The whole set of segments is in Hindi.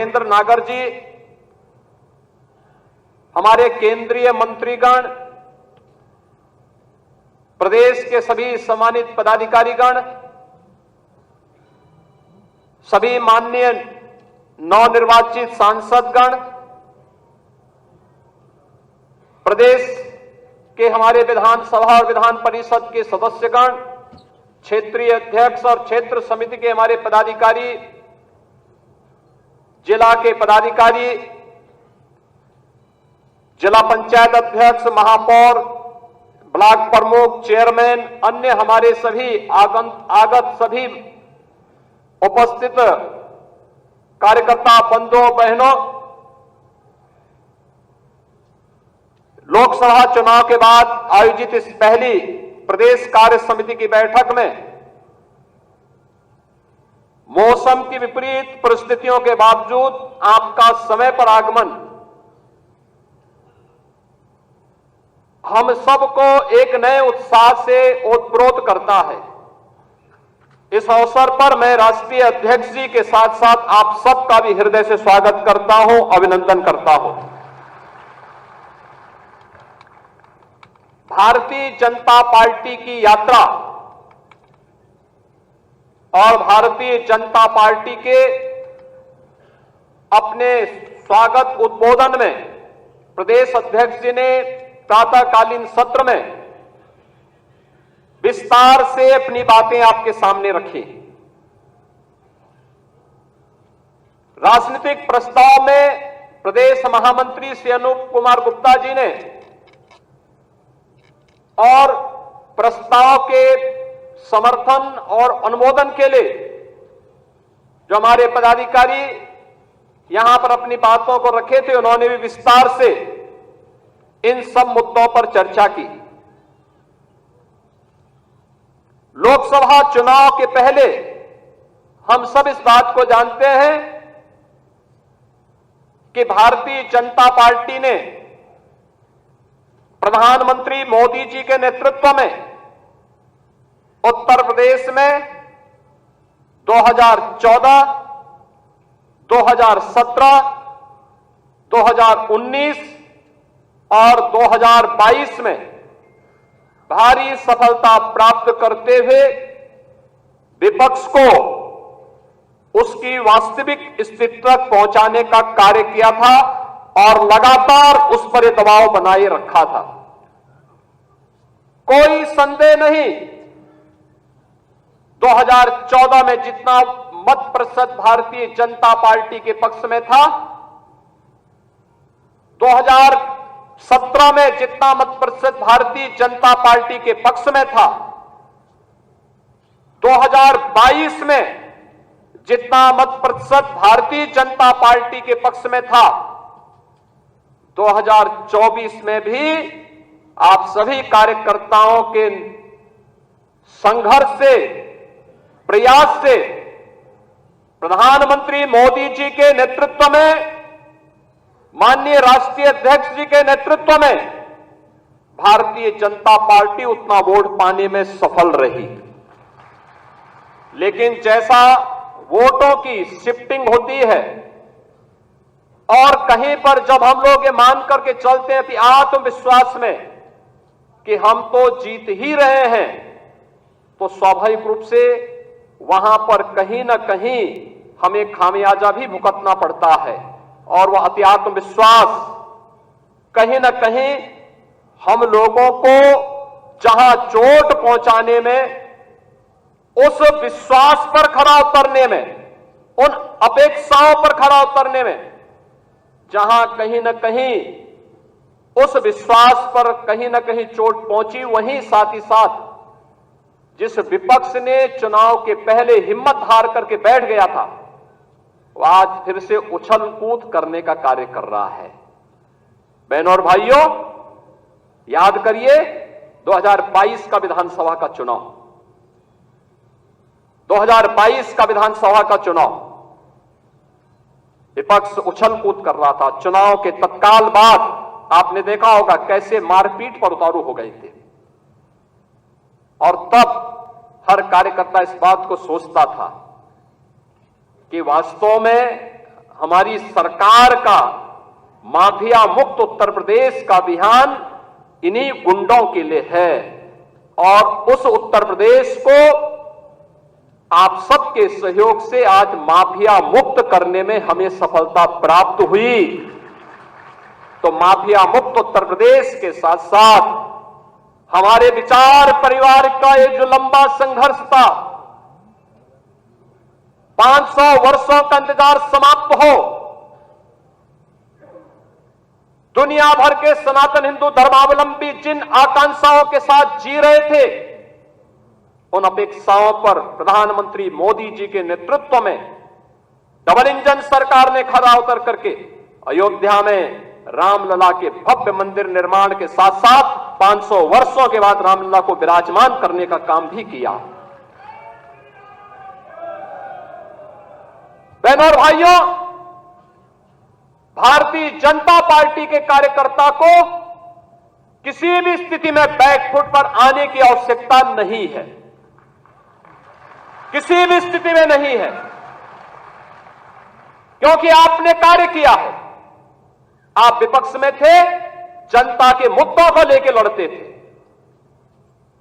नरेंद्र नागर जी, हमारे केंद्रीय मंत्रीगण, प्रदेश के सभी सम्मानित पदाधिकारीगण, सभी माननीय नवनिर्वाचित सांसदगण, प्रदेश के हमारे विधानसभा और विधान परिषद के सदस्यगण, क्षेत्रीय अध्यक्ष और क्षेत्र समिति के हमारे पदाधिकारी, जिला के पदाधिकारी, जिला पंचायत अध्यक्ष, महापौर, ब्लॉक प्रमुख, चेयरमैन, अन्य हमारे सभी आगत सभी उपस्थित कार्यकर्ता बंधुओं बहनों, लोकसभा चुनाव के बाद आयोजित इस पहली प्रदेश कार्य समिति की बैठक में मौसम की विपरीत परिस्थितियों के बावजूद आपका समय पर आगमन हम सबको एक नए उत्साह से ओतप्रोत करता है। इस अवसर पर मैं राष्ट्रीय अध्यक्ष जी के साथ साथ आप सबका भी हृदय से स्वागत करता हूं, अभिनंदन करता हूं। भारतीय जनता पार्टी की यात्रा और भारतीय जनता पार्टी के अपने स्वागत उद्बोधन में प्रदेश अध्यक्ष जी ने प्रातःकालीन सत्र में विस्तार से अपनी बातें आपके सामने रखी। राजनीतिक प्रस्ताव में प्रदेश महामंत्री श्री अनूप कुमार गुप्ता जी ने और प्रस्ताव के समर्थन और अनुमोदन के लिए जो हमारे पदाधिकारी यहां पर अपनी बातों को रखे थे, उन्होंने भी विस्तार से इन सब मुद्दों पर चर्चा की। लोकसभा चुनाव के पहले हम सब इस बात को जानते हैं कि भारतीय जनता पार्टी ने प्रधानमंत्री मोदी जी के नेतृत्व में उत्तर प्रदेश में 2014, 2017, 2019 और 2022 में भारी सफलता प्राप्त करते हुए विपक्ष को उसकी वास्तविक स्थिति तक पहुंचाने का कार्य किया था और लगातार उस पर दबाव बनाए रखा था। कोई संदेह नहीं, 2014 में जितना मत प्रतिशत भारतीय जनता पार्टी के पक्ष में था, 2017 में जितना मत प्रतिशत भारतीय जनता पार्टी के पक्ष में था, 2022 में जितना मत प्रतिशत भारतीय जनता पार्टी के पक्ष में था, 2024 में भी आप सभी कार्यकर्ताओं के संघर्ष से, प्रयास से, प्रधानमंत्री मोदी जी के नेतृत्व में, माननीय राष्ट्रीय अध्यक्ष जी के नेतृत्व में भारतीय जनता पार्टी उतना वोट पाने में सफल रही। लेकिन जैसा वोटों की शिफ्टिंग होती है और कहीं पर जब हम लोग ये मान करके चलते हैं कि आत्मविश्वास में कि हम तो जीत ही रहे हैं, तो स्वाभाविक रूप से वहां पर कहीं ना कहीं हमें खामियाजा भी भुगतना पड़ता है और वह अति आत्मविश्वास कहीं ना कहीं हम लोगों को जहां चोट पहुंचाने में, उस विश्वास पर खरा उतरने में, उन अपेक्षाओं पर खरा उतरने में, जहां कहीं ना कहीं उस विश्वास पर कहीं ना कहीं चोट पहुंची, वहीं साथ ही साथ जिस विपक्ष ने चुनाव के पहले हिम्मत हार करके बैठ गया था, वो आज फिर से उछल कूद करने का कार्य कर रहा है। बहनों और भाइयों, याद करिए 2022 का विधानसभा का चुनाव, 2022 का विधानसभा का चुनाव विपक्ष उछल कूद कर रहा था। चुनाव के तत्काल बाद आपने देखा होगा कैसे मारपीट पर उतारू हो गए थे और तब हर कार्यकर्ता इस बात को सोचता था कि वास्तव में हमारी सरकार का माफिया मुक्त उत्तर प्रदेश का अभियान इन्हीं गुंडों के लिए है और उस उत्तर प्रदेश को आप सबके सहयोग से आज माफिया मुक्त करने में हमें सफलता प्राप्त हुई। तो माफिया मुक्त उत्तर प्रदेश के साथ साथ हमारे विचार परिवार का ये जो लंबा संघर्ष था, 500 वर्षों का इंतजार समाप्त हो, दुनिया भर के सनातन हिंदू धर्मावलंबी जिन आकांक्षाओं के साथ जी रहे थे, उन अपेक्षाओं पर प्रधानमंत्री मोदी जी के नेतृत्व में डबल इंजन सरकार ने खरा उतर करके अयोध्या में रामलला के भव्य मंदिर निर्माण के साथ साथ 500 वर्षों के बाद रामलला को विराजमान करने का काम भी किया। बहनों और भाइयों, भारतीय जनता पार्टी के कार्यकर्ता को किसी भी स्थिति में बैकफुट पर आने की आवश्यकता नहीं है, किसी भी स्थिति में नहीं है, क्योंकि आपने कार्य किया है। आप विपक्ष में थे, जनता के मुद्दों को लेकर लड़ते थे।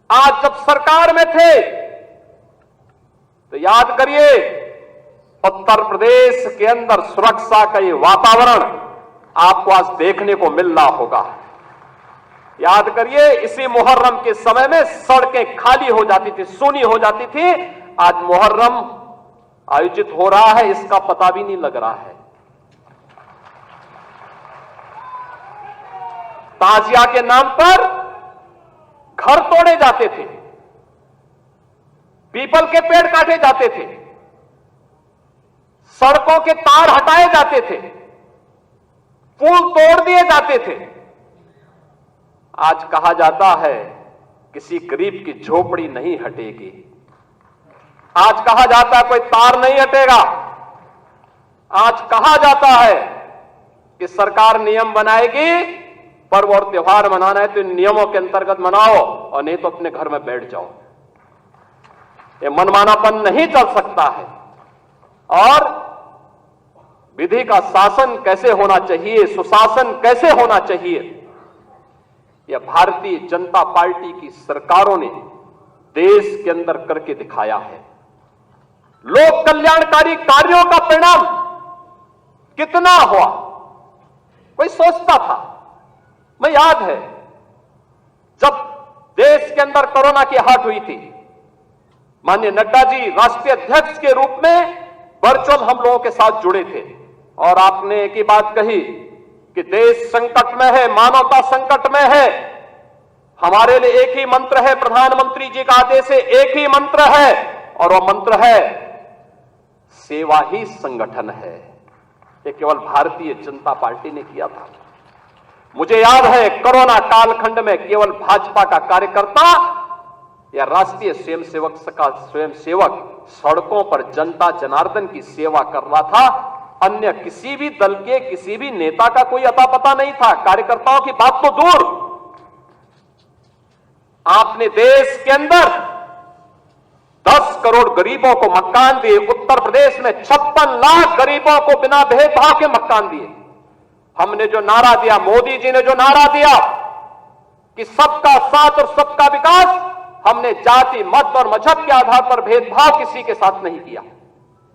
आज जब सरकार में थे तो याद करिए, उत्तर प्रदेश के अंदर सुरक्षा का ये वातावरण आपको आज देखने को मिल रहा होगा। याद करिए, इसी मुहर्रम के समय में सड़कें खाली हो जाती थी, सूनी हो जाती थी। आज मुहर्रम आयोजित हो रहा है, इसका पता भी नहीं लग रहा है। ताजिया के नाम पर घर तोड़े जाते थे, पीपल के पेड़ काटे जाते थे, सड़कों के तार हटाए जाते थे, पुल तोड़ दिए जाते थे। आज कहा जाता है किसी गरीब की झोपड़ी नहीं हटेगी, आज कहा जाता है कोई तार नहीं हटेगा, आज कहा जाता है कि सरकार नियम बनाएगी, पर्व और त्योहार मनाना है तो इन नियमों के अंतर्गत मनाओ और नहीं तो अपने घर में बैठ जाओ। ये मनमानापन नहीं चल सकता है। और विधि का शासन कैसे होना चाहिए, सुशासन कैसे होना चाहिए, यह भारतीय जनता पार्टी की सरकारों ने देश के अंदर करके दिखाया है। लोक कल्याणकारी कार्यों का परिणाम कितना हुआ, कोई सोचता था? मैं याद है जब देश के अंदर कोरोना की आहट हुई थी, माननीय नड्डा जी राष्ट्रीय अध्यक्ष के रूप में वर्चुअल हम लोगों के साथ जुड़े थे और आपने एक ही बात कही कि देश संकट में है, मानवता संकट में है, हमारे लिए एक ही मंत्र है, प्रधानमंत्री जी का आदेश है, एक ही मंत्र है और वह मंत्र है सेवा ही संगठन है। ये केवल भारतीय जनता पार्टी ने किया था। मुझे याद है कोरोना कालखंड में केवल भाजपा का कार्यकर्ता या राष्ट्रीय स्वयंसेवक सड़कों पर जनता जनार्दन की सेवा कर रहा था। अन्य किसी भी दल के किसी भी नेता का कोई अता पता नहीं था। कार्यकर्ताओं की बात तो दूर, आपने देश के अंदर 10 करोड़ गरीबों को मकान दिए। उत्तर प्रदेश में 56 लाख गरीबों को बिना भेदभाव के मकान दिए। हमने जो नारा दिया, मोदी जी ने जो नारा दिया कि सबका साथ और सबका विकास, हमने जाति मत और मजहब के आधार पर भेदभाव किसी के साथ नहीं किया।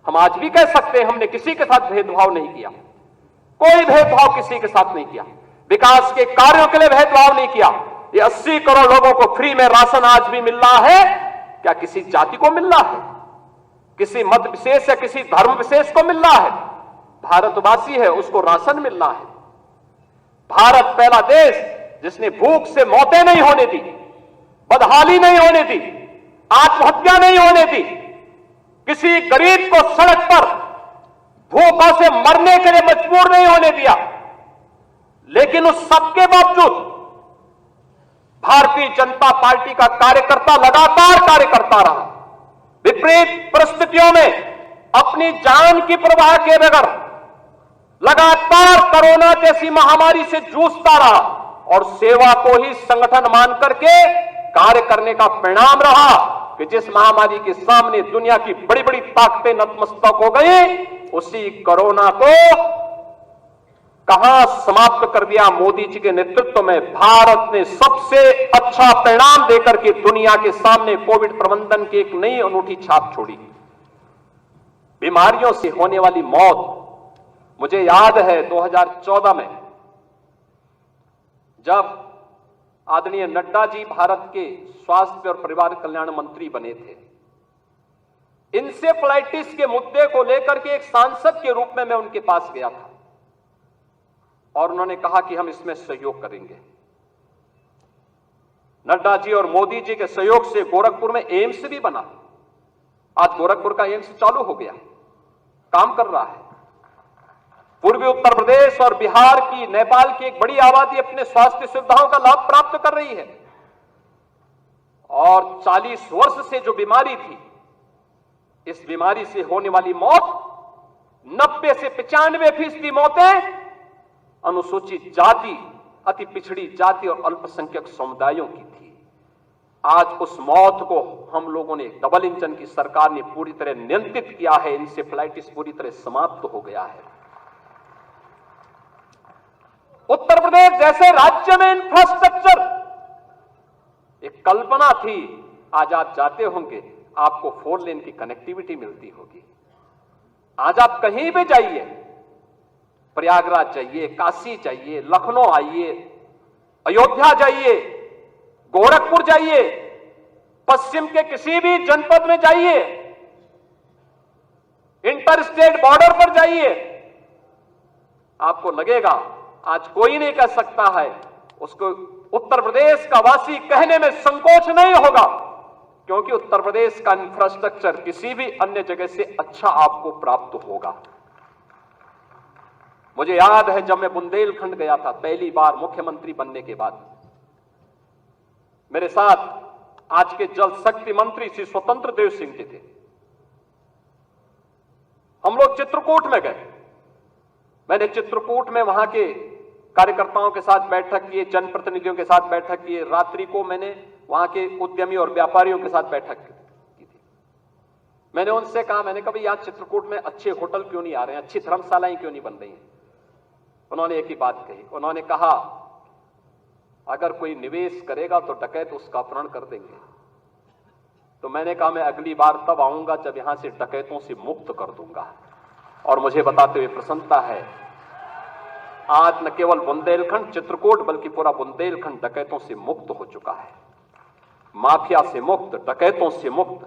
हम आज भी कह सकते हैं हमने किसी के साथ भेदभाव नहीं किया, कोई भेदभाव किसी के साथ नहीं किया। विकास के कार्यों के लिए भेदभाव नहीं किया। ये 80 करोड़ लोगों को फ्री में राशन आज भी मिल रहा है, क्या किसी जाति को मिल रहा है, किसी मत विशेष या किसी धर्म विशेष को मिल रहा है? भारतवासी है उसको राशन मिल रहा है। भारत पहला देश जिसने भूख से मौतें नहीं होने दी, बदहाली नहीं होने दी, आत्महत्या नहीं होने दी, किसी गरीब को सड़क पर भूखों से मरने के लिए मजबूर नहीं होने दिया। लेकिन उस सबके बावजूद भारतीय जनता पार्टी का कार्यकर्ता लगातार कार्य करता रहा। विपरीत परिस्थितियों में अपनी जान की परवाह किए बगैर लगातार कोरोना जैसी महामारी से जूझता रहा और सेवा को ही संगठन मान करके कार्य करने का परिणाम रहा कि जिस महामारी के सामने दुनिया की बड़ी बड़ी ताकतें नतमस्तक हो गई, उसी कोरोना को कहां समाप्त कर दिया। मोदी जी के नेतृत्व में भारत ने सबसे अच्छा परिणाम देकर के दुनिया के सामने कोविड प्रबंधन की एक नई अनूठी छाप छोड़ी। बीमारियों से होने वाली मौत, मुझे याद है 2014 में जब आदरणीय नड्डा जी भारत के स्वास्थ्य और परिवार कल्याण मंत्री बने थे, इंसेफ्लाइटिस के मुद्दे को लेकर के एक सांसद के रूप में मैं उनके पास गया था और उन्होंने कहा कि हम इसमें सहयोग करेंगे। नड्डा जी और मोदी जी के सहयोग से गोरखपुर में एम्स भी बना। आज गोरखपुर का एम्स चालू हो गया, काम कर रहा है। पूर्वी उत्तर प्रदेश और बिहार की, नेपाल की एक बड़ी आबादी अपने स्वास्थ्य सुविधाओं का लाभ प्राप्त कर रही है। और 40 वर्ष से जो बीमारी थी, इस बीमारी से होने वाली मौत 90 से 95% मौतें अनुसूचित जाति, अति पिछड़ी जाति और अल्पसंख्यक समुदायों की थी। आज उस मौत को हम लोगों ने, डबल इंजन की सरकार ने पूरी तरह नियंत्रित किया है। इंसेफ्लाइटिस पूरी तरह समाप्त हो गया है। उत्तर प्रदेश जैसे राज्य में इंफ्रास्ट्रक्चर, एक कल्पना थी, आज आप जाते होंगे आपको 4 लेन की कनेक्टिविटी मिलती होगी। आज आप कहीं भी जाइए, प्रयागराज जाइए, काशी जाइए, लखनऊ आइए, अयोध्या जाइए, गोरखपुर जाइए, पश्चिम के किसी भी जनपद में जाइए, इंटर स्टेट बॉर्डर पर जाइए, आपको लगेगा, आज कोई नहीं कह सकता है, उसको उत्तर प्रदेश का वासी कहने में संकोच नहीं होगा, क्योंकि उत्तर प्रदेश का इंफ्रास्ट्रक्चर किसी भी अन्य जगह से अच्छा आपको प्राप्त होगा। मुझे याद है जब मैं बुंदेलखंड गया था पहली बार मुख्यमंत्री बनने के बाद, मेरे साथ आज के जल शक्ति मंत्री श्री स्वतंत्र देव सिंह जी थे। हम लोग चित्रकूट में गए। मैंने चित्रकूट में वहां के कार्यकर्ताओं के साथ बैठक की, जनप्रतिनिधियों के साथ बैठक की। रात्रि को मैंने वहां के उद्यमी और व्यापारियों के साथ बैठक की थी। मैंने उनसे कहा, मैंने कहा यार चित्रकूट में अच्छे होटल क्यों नहीं आ रहे हैं, अच्छी धर्मशालाएं क्यों नहीं बन रही हैं। उन्होंने एक ही बात कही, उन्होंने कहा अगर कोई निवेश करेगा तो डकैत उसका अपहरण कर देंगे। तो मैंने कहा मैं अगली बार तब आऊंगा जब यहां से डकैतों से मुक्त कर दूंगा। और मुझे बताते हुए प्रसन्नता है, आज न केवल बुंदेलखंड चित्रकूट बल्कि पूरा बुंदेलखंड डकैतों से मुक्त हो चुका है। माफिया से मुक्त, डकैतों से मुक्त।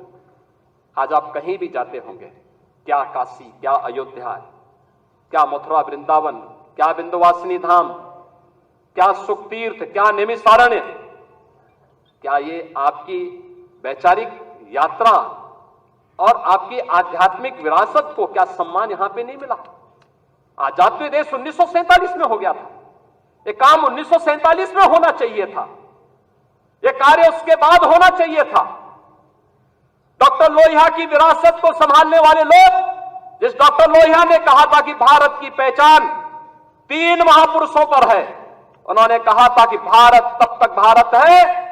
आज आप कहीं भी जाते होंगे, क्या काशी, क्या अयोध्या, क्या मथुरा वृंदावन, क्या विंध्यवासिनी धाम, क्या सुख तीर्थ, क्या नैमिषारण्य, क्या ये आपकी वैचारिक यात्रा और आपकी आध्यात्मिक विरासत को क्या सम्मान यहां पे नहीं मिला। आजाद देश 1947 में हो गया था। ये काम 1947 में होना चाहिए था। ये कार्य उसके बाद होना चाहिए था। डॉक्टर लोहिया की विरासत को संभालने वाले लोग, जिस डॉक्टर लोहिया ने कहा था कि भारत की पहचान 3 महापुरुषों पर है, उन्होंने कहा था कि भारत तब तक भारत है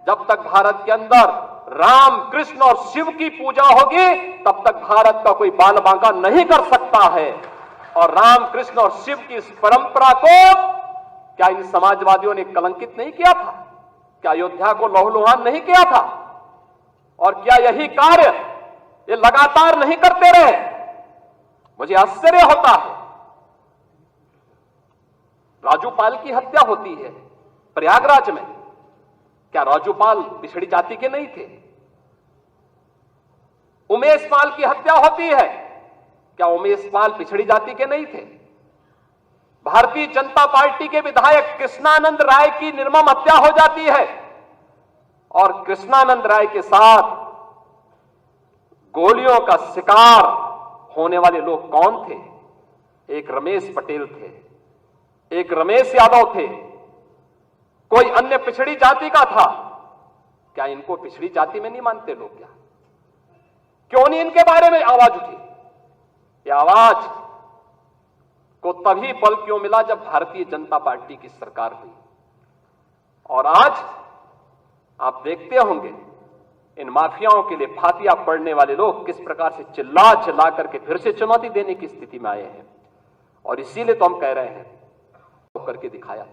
जब तक भारत के अंदर राम, कृष्ण और शिव की पूजा होगी, तब तक भारत का कोई बाल बांका नहीं कर सकता है। और राम, कृष्ण और शिव की इस परंपरा को क्या इन समाजवादियों ने कलंकित नहीं किया था? क्या अयोध्या को लहूलुहान नहीं किया था? और क्या यही कार्य ये लगातार नहीं करते रहे? मुझे आश्चर्य होता है। राजूपाल की हत्या होती है प्रयागराज में, क्या राजूपाल पिछड़ी जाति के नहीं थे? उमेश पाल की हत्या होती है, क्या उमेश पाल पिछड़ी जाति के नहीं थे? भारतीय जनता पार्टी के विधायक कृष्णानंद राय की निर्मम हत्या हो जाती है और कृष्णानंद राय के साथ गोलियों का शिकार होने वाले लोग कौन थे? एक रमेश पटेल थे, एक रमेश यादव थे, कोई अन्य पिछड़ी जाति का था। क्या इनको पिछड़ी जाति में नहीं मानते लोग? क्या क्यों नहीं इनके बारे में आवाज उठी? ये आवाज को तभी बल क्यों मिला जब भारतीय जनता पार्टी की सरकार हुई। और आज आप देखते होंगे इन माफियाओं के लिए फातिया पड़ने वाले लोग किस प्रकार से चिल्ला चिल्ला करके फिर से चुनौती देने की स्थिति में आए हैं। और इसीलिए तो हम कह रहे हैं, तो करके दिखाया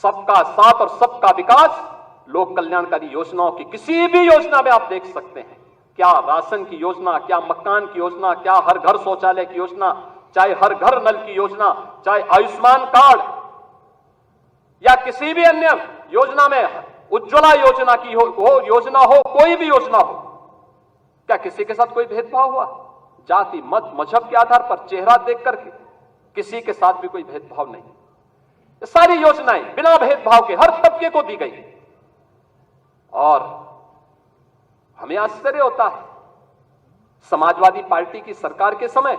सबका साथ और सबका विकास, लोक कल्याणकारी योजनाओं की किसी भी योजना में आप देख सकते हैं, क्या राशन की योजना, क्या मकान की योजना, क्या हर घर शौचालय की योजना, चाहे हर घर नल की योजना, चाहे आयुष्मान कार्ड या किसी भी अन्य योजना में, उज्ज्वला योजना की योजना हो, कोई भी योजना हो, क्या किसी के साथ कोई भेदभाव हुआ? जाति, मत, मजहब के आधार पर, चेहरा देख करके किसी के साथ भी कोई भेदभाव नहीं। ये सारी योजनाएं बिना भेदभाव के हर तबके को दी गई। और हमें आश्चर्य होता है, समाजवादी पार्टी की सरकार के समय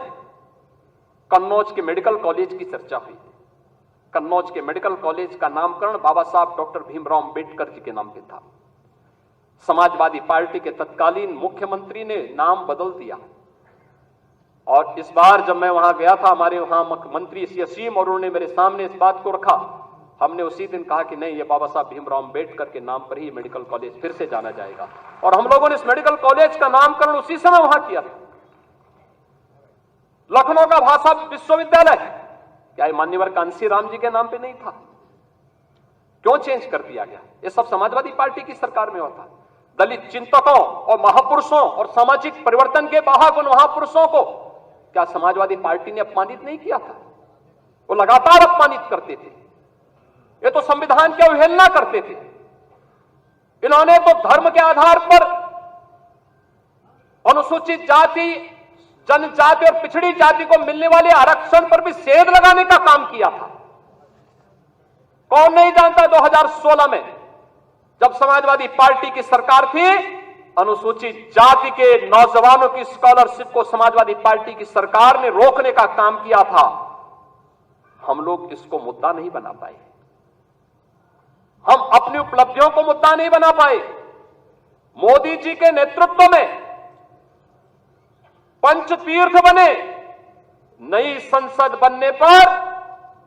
कन्नौज के मेडिकल कॉलेज की चर्चा हुई। कन्नौज के मेडिकल कॉलेज का नामकरण बाबा साहब डॉक्टर भीमराव अंबेडकर जी के नाम पे था। समाजवादी पार्टी के तत्कालीन मुख्यमंत्री ने नाम बदल दिया। और इस बार जब मैं वहां गया था, हमारे वहां मंत्री श्री असीम और उन्होंने मेरे सामने इस बात को रखा, हमने उसी दिन कहा कि नहीं, ये बाबा साहब भीमराव अंबेडकर के नाम पर ही मेडिकल कॉलेज फिर से जाना जाएगा। और हम लोगों ने इस मेडिकल कॉलेज का नामकरण उसी समय वहां किया था। लखनऊ का भाषा विश्वविद्यालय, क्या ये मान्यवर कांसी राम जी के नाम पे नहीं था? क्यों चेंज कर दिया गया? ये सब समाजवादी पार्टी की सरकार में होता। दलित चिंतकों और महापुरुषों और सामाजिक परिवर्तन के वाहक उन महापुरुषों को क्या समाजवादी पार्टी ने अपमानित नहीं किया था? वो लगातार अपमानित करते थे। ये तो संविधान की अवहेलना करते थे। इन्होंने तो धर्म के आधार पर अनुसूचित जाति, जनजाति और पिछड़ी जाति को मिलने वाले आरक्षण पर भी सेध लगाने का काम किया था। कौन नहीं जानता 2016 में जब समाजवादी पार्टी की सरकार थी, अनुसूचित जाति के नौजवानों की स्कॉलरशिप को समाजवादी पार्टी की सरकार ने रोकने का काम किया था। हम लोग इसको मुद्दा नहीं बना पाए, हम अपनी उपलब्धियों को मुद्दा नहीं बना पाए। मोदी जी के नेतृत्व में पंचतीर्थ बने। नई संसद बनने पर,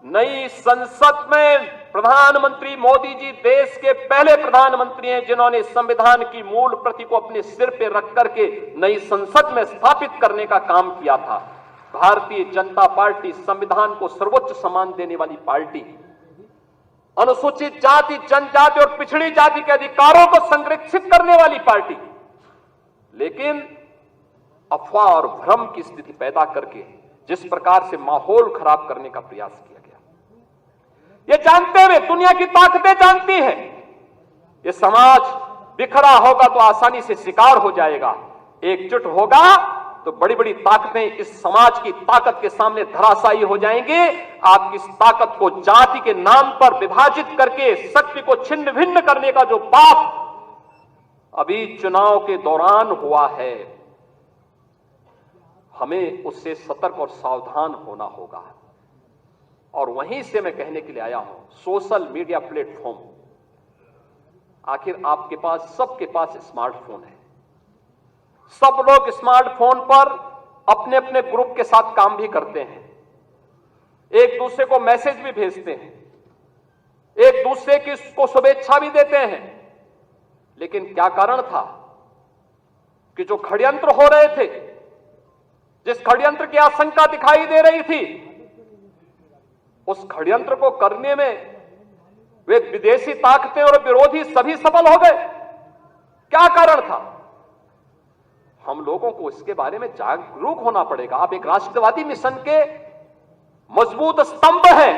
नई संसद में प्रधानमंत्री मोदी जी देश के पहले प्रधानमंत्री हैं जिन्होंने संविधान की मूल प्रति को अपने सिर पे रख करके नई संसद में स्थापित करने का काम किया था। भारतीय जनता पार्टी संविधान को सर्वोच्च सम्मान देने वाली पार्टी, अनुसूचित जाति, जनजाति और पिछड़ी जाति के अधिकारों को संरक्षित करने वाली पार्टी, लेकिन अफवाह और भ्रम की स्थिति पैदा करके जिस प्रकार से माहौल खराब करने का प्रयास किया गया, ये जानते हुए, दुनिया की ताकतें जानती है, ये समाज बिखरा होगा तो आसानी से शिकार हो जाएगा, एकजुट होगा तो बड़ी बड़ी ताकतें इस समाज की ताकत के सामने धराशायी हो जाएंगी। आप इस ताकत को जाति के नाम पर विभाजित करके शक्ति को छिन्न भिन्न करने का जो पाप अभी चुनाव के दौरान हुआ है, हमें उससे सतर्क और सावधान होना होगा। और वहीं से मैं कहने के लिए आया हूं, सोशल मीडिया प्लेटफॉर्म, आखिर आपके पास, सबके पास स्मार्टफोन है। सब लोग स्मार्टफोन पर अपने अपने ग्रुप के साथ काम भी करते हैं, एक दूसरे को मैसेज भी भेजते हैं, एक दूसरे की को शुभेच्छा भी देते हैं। लेकिन क्या कारण था कि जो षड्यंत्र हो रहे थे, जिस षड्यंत्र की आशंका दिखाई दे रही थी, उस षड्यंत्र को करने में वे विदेशी ताकतें और विरोधी सभी सफल हो गए। क्या कारण था? हम लोगों को इसके बारे में जागरूक होना पड़ेगा। आप एक राष्ट्रवादी मिशन के मजबूत स्तंभ हैं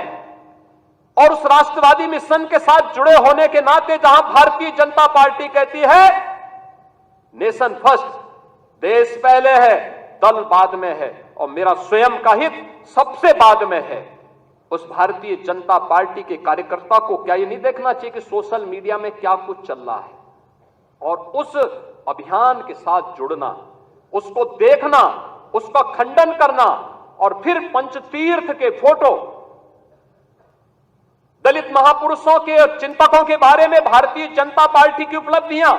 और उस राष्ट्रवादी मिशन के साथ जुड़े होने के नाते जहां भारतीय जनता पार्टी कहती है नेशन फर्स्ट, देश पहले है, दल बाद में है और मेरा स्वयं का हित सबसे बाद में है, उस भारतीय जनता पार्टी के कार्यकर्ता को क्या ये नहीं देखना चाहिए कि सोशल मीडिया में क्या कुछ चल रहा है और उस अभियान के साथ जुड़ना, उसको देखना, उसका खंडन करना और फिर पंचतीर्थ के फोटो, दलित महापुरुषों के और चिंतकों के बारे में भारतीय जनता पार्टी की उपलब्धियां,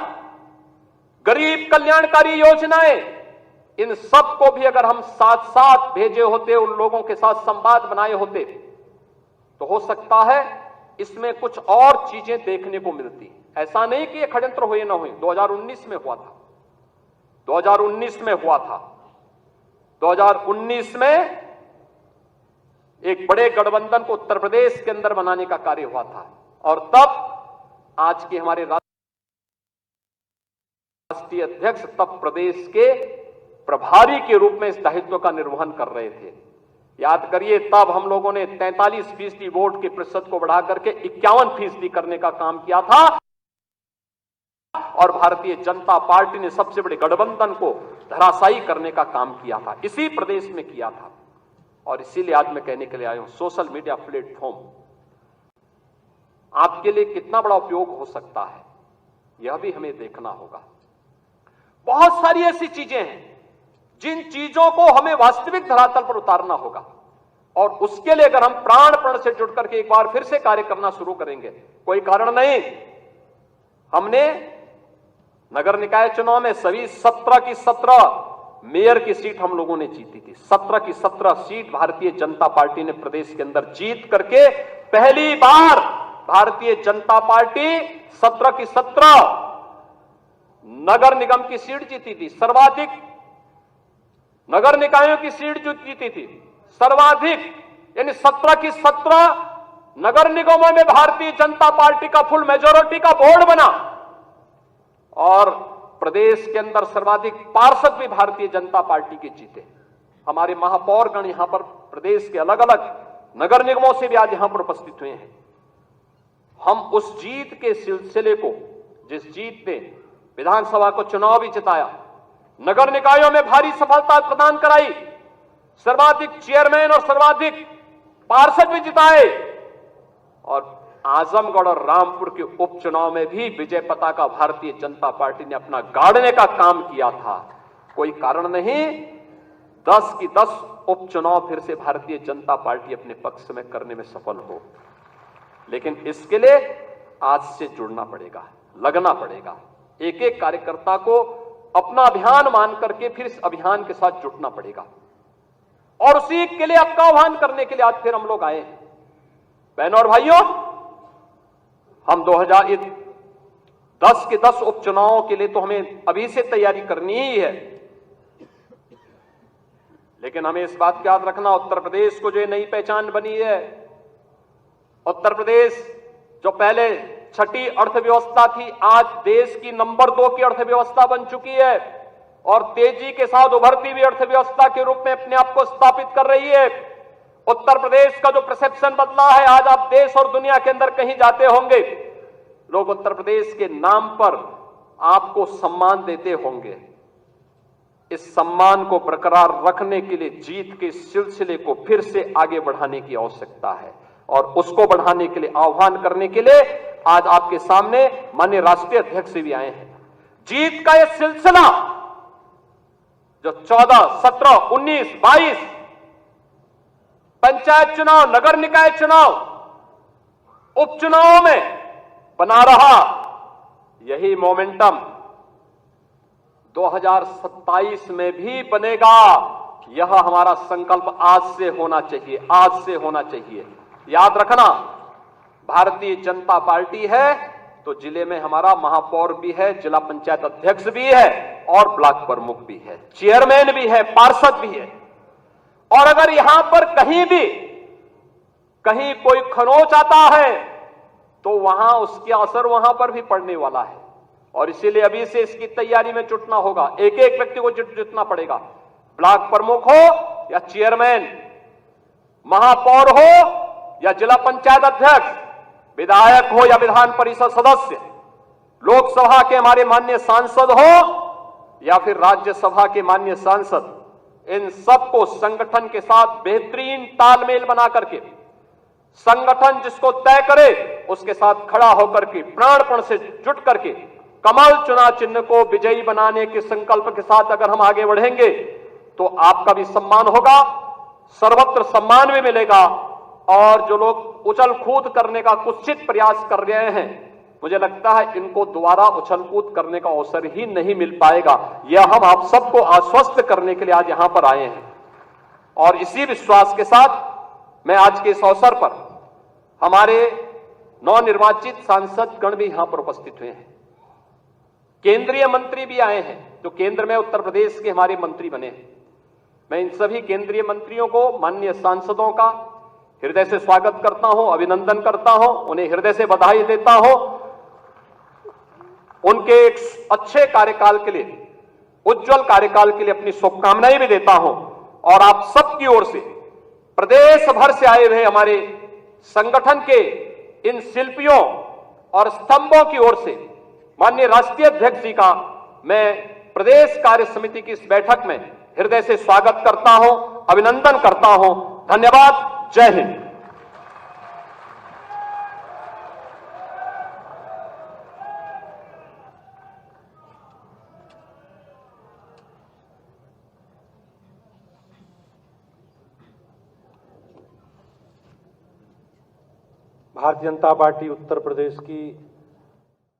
गरीब कल्याणकारी योजनाएं, इन सब को भी अगर हम साथ साथ भेजे होते, उन लोगों के साथ संवाद बनाए होते, तो हो सकता है इसमें कुछ और चीजें देखने को मिलती। ऐसा नहीं कि ये षड्यंत्र हुए ना हुए, 2019 में हुआ था, 2019 में हुआ था। 2019 में एक बड़े गठबंधन को उत्तर प्रदेश के अंदर बनाने का कार्य हुआ था, और तब आज के हमारे राष्ट्रीय अध्यक्ष तब प्रदेश के प्रभारी के रूप में इस दायित्व का निर्वहन कर रहे थे। याद करिए, तब हम लोगों ने 43% वोट के प्रतिशत को बढ़ा करके 51% करने का काम किया था, और भारतीय जनता पार्टी ने सबसे बड़े गठबंधन को धराशायी करने का काम किया था, इसी प्रदेश में किया था। और इसीलिए आज मैं कहने के लिए आया हूं, सोशल मीडिया प्लेटफॉर्म आपके लिए कितना बड़ा उपयोग हो सकता है, यह भी हमें देखना होगा। बहुत सारी ऐसी चीजें हैं जिन चीजों को हमें वास्तविक धरातल पर उतारना होगा, और उसके लिए अगर हम प्राणपण से जुड़ करके एक बार फिर से कार्य करना शुरू करेंगे, कोई कारण नहीं। हमने नगर निकाय चुनाव में सभी 17 की 17 मेयर की सीट हम लोगों ने जीती थी। 17 की 17 सीट भारतीय जनता पार्टी ने प्रदेश के अंदर जीत करके पहली बार भारतीय जनता पार्टी 17 की 17 नगर निगम की सीट जीती थी। सर्वाधिक नगर निकायों की सीट जो जीती थी, सर्वाधिक, यानी 17 की 17 नगर निगमों में भारतीय जनता पार्टी का फुल मेजॉरिटी का बोर्ड बना, और प्रदेश के अंदर सर्वाधिक पार्षद भी भारतीय जनता पार्टी के जीते। हमारे महापौरगण यहां पर प्रदेश के अलग अलग नगर निगमों से भी आज यहां पर उपस्थित हुए हैं। हम उस जीत के सिलसिले को, जिस जीत ने विधानसभा को चुनाव भी जिताया, नगर निकायों में भारी सफलता प्रदान कराई, सर्वाधिक चेयरमैन और सर्वाधिक पार्षद भी जिताए, और आजमगढ़ और रामपुर के उपचुनाव में भी विजय पताका भारतीय जनता पार्टी ने अपना गाड़ने का काम किया था। कोई कारण नहीं 10 की 10 उपचुनाव फिर से भारतीय जनता पार्टी अपने पक्ष में करने में सफल हो। लेकिन इसके लिए आज से जुड़ना पड़ेगा, लगना पड़ेगा। एक एक कार्यकर्ता को अपना अभियान मान करके फिर इस अभियान के साथ जुटना पड़ेगा, और उसी के लिए आपका आह्वान करने के लिए आज फिर हम लोग आए हैं। बहनों और भाइयों, हम 2010 के 10 उपचुनावों के लिए तो हमें अभी से तैयारी करनी ही है, लेकिन हमें इस बात का याद रखना, उत्तर प्रदेश को जो नई पहचान बनी है, उत्तर प्रदेश जो पहले छठी अर्थव्यवस्था थी, आज देश की नंबर 2 की अर्थव्यवस्था बन चुकी है, और तेजी के साथ उभरती हुई अर्थव्यवस्था के रूप में अपने आप को स्थापित कर रही है। उत्तर प्रदेश का जो परसेप्शन बदला है, आज आप देश और दुनिया के अंदर कहीं जाते होंगे, लोग उत्तर प्रदेश के नाम पर आपको सम्मान देते होंगे। इस सम्मान को बरकरार रखने के लिए जीत के सिलसिले को फिर से आगे बढ़ाने की आवश्यकता है, और उसको बढ़ाने के लिए आह्वान करने के लिए आज आपके सामने माननीय राष्ट्रीय अध्यक्ष भी आए हैं। जीत का यह सिलसिला जो 14, 17, 19, 22 पंचायत चुनाव, नगर निकाय चुनाव, उपचुनाव में बना रहा, यही मोमेंटम 2027 में भी बनेगा। यह हमारा संकल्प आज से होना चाहिए, आज से होना चाहिए। याद रखना, भारतीय जनता पार्टी है तो जिले में हमारा महापौर भी है, जिला पंचायत अध्यक्ष भी है, और ब्लॉक प्रमुख भी है, चेयरमैन भी है, पार्षद भी है। और अगर यहां पर कहीं कोई खरोंच आता है तो वहां उसके असर वहां पर भी पड़ने वाला है, और इसीलिए अभी से इसकी तैयारी में जुटना होगा। एक एक व्यक्ति को जुटना पड़ेगा, ब्लॉक प्रमुख हो या चेयरमैन, महापौर हो या जिला पंचायत अध्यक्ष, विधायक हो या विधान परिषद सदस्य, लोकसभा के हमारे माननीय सांसद हो या फिर राज्यसभा के माननीय सांसद, इन सबको संगठन के साथ बेहतरीन तालमेल बना करके, संगठन जिसको तय करे उसके साथ खड़ा होकर के प्राणपण से जुट करके कमल चुनाव चिन्ह को विजयी बनाने के संकल्प के साथ अगर हम आगे बढ़ेंगे तो आपका भी सम्मान होगा, सर्वत्र सम्मान भी मिलेगा। और जो लोग उछल कूद करने का कुत्सित प्रयास कर रहे हैं, मुझे लगता है इनको दोबारा उछल कूद करने का अवसर ही नहीं मिल पाएगा। यह हम आप सबको आश्वस्त करने के लिए आज यहां पर आए हैं, और इसी विश्वास के साथ मैं आज के इस अवसर पर हमारे नवनिर्वाचित सांसद गण भी यहां पर उपस्थित हुए हैं, केंद्रीय मंत्री भी आए हैं जो केंद्र में उत्तर प्रदेश के हमारे मंत्री बने हैं। मैं इन सभी केंद्रीय मंत्रियों को, माननीय सांसदों का हृदय से स्वागत करता हूं, अभिनंदन करता हूं, उन्हें हृदय से बधाई देता हूं। उनके एक अच्छे कार्यकाल के लिए, उज्जवल कार्यकाल के लिए अपनी शुभकामनाएं भी देता हूं। और आप सबकी ओर से, प्रदेश भर से आए हुए हमारे संगठन के इन शिल्पियों और स्तंभों की ओर से माननीय राष्ट्रीय अध्यक्ष जी का मैं प्रदेश कार्य समिति की इस बैठक में हृदय से स्वागत करता हूं, अभिनंदन करता हूं। धन्यवाद। जय हिंद। भारतीय जनता पार्टी उत्तर प्रदेश की